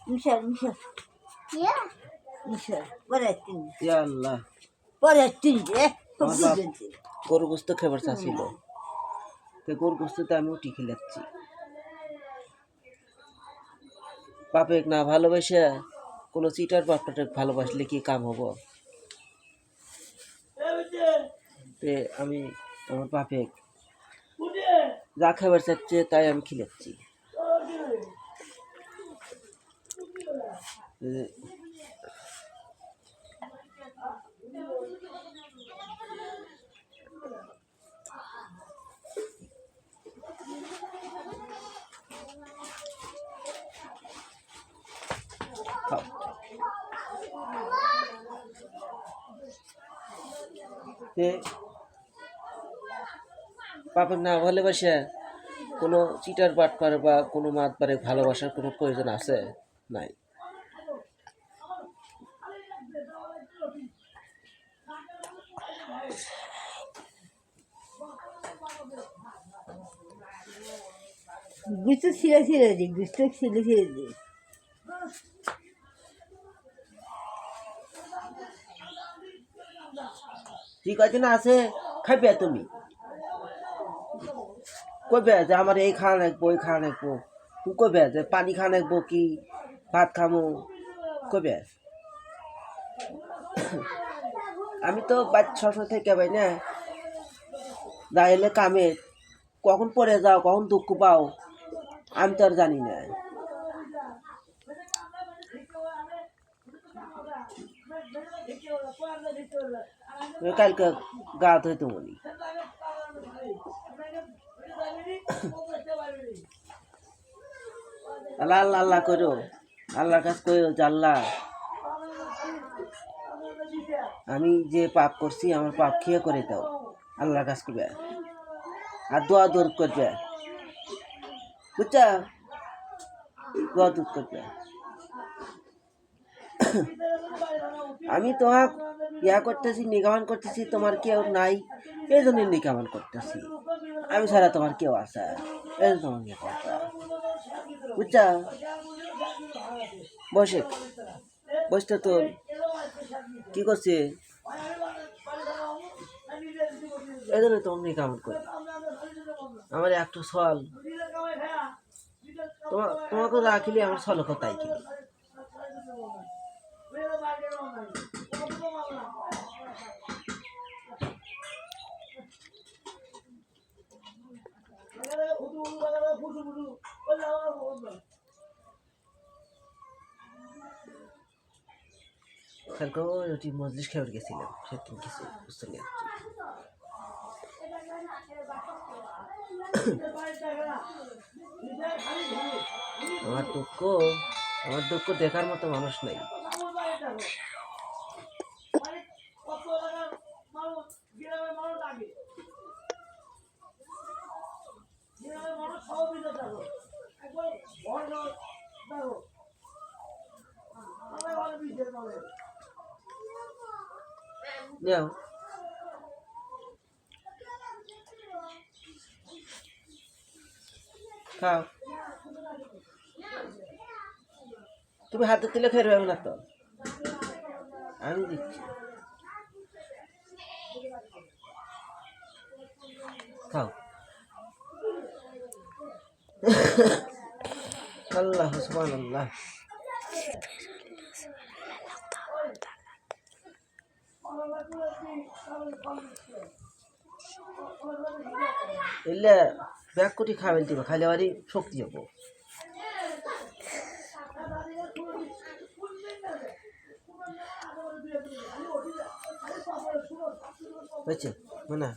মিশর মিশর মিশর পরে তিন ইয়া আল্লাহ পরে তিন রে আমার বাপ গরু গোস্ত খাবার চাচ্ছিল তো গরু গোস্ততে আমি উঠি খেলাচ্ছি বাপে না ভালোবাসে কোনো চিটার বাপটাকে ভালোবাসলে কি কাম হবো তে আমি আমার বাপে যা খাবার চাচ্ছে তাই আমি খেলাচ্ছি বাপের না ভালোবাসে কোনো চিটার বাট পারে বা কোনো মাত পারে ভালোবাসার কোনো প্রয়োজন আছে নাই গুsto ছিঁড়ে ছিঁড়ে দিই গুsto ছিঁড়ে ছিঁড়ে দিই ঠিক আছে না আছে খাইবে তুমি কইবে যে আমার এই খাওয়া রাখবো ওই খাওয়া রাখবো তুমি কইবে যে পানি খাওয়া রাখবো কি ভাত খামো কইবে আমি তো সবসময় থেকে পাই না দাঁড়াইলে কামে কখন পড়ে যাও কখন দুঃখ পাও আমি তো আর জানি না কালকে গা ধুইতে মনি আল্লাহ আল্লাহ আল্লাহ করো আল্লাহর কাছে কইও যে আল্লাহ আমি যে পাপ করছি আমার পাপ খেয়ে করে দাও আল্লাহর কাছে করবে আর দোয়া দূর করবে বুঝছা দোয়া দূর করবে আমি তোমার ইয়া করতেছি নিগমন করতেছি তোমার কেউ নাই এই জন্য নিগমন করতেছি আমি ছাড়া তোমার কেউ আছে এই জন্য তোমার নিয়ে কথা বুঝছা বসে বসতে তো কি করছে এই জন্য তোমার নিগমন করি আমার একটু সল তোমাকে রাখিলে আমার সলক তাই কিনি কালকে ওটি মজলিস খেয়ে গেছিলাম সেদিন কিছু বুঝতে নিয়ে আমার দুঃখ দেখার মতো মানুষ নাই যাও খাও তুমি হাতে তুলে খেয়ে রবে না তো আমি দিচ্ছি খাও আল্লাহ সুবহানাল্লাহ এলে ব্যাগ কোটি খাবেন দিবা খাইলে বাড়ি শক্তি যাবো বুঝছে না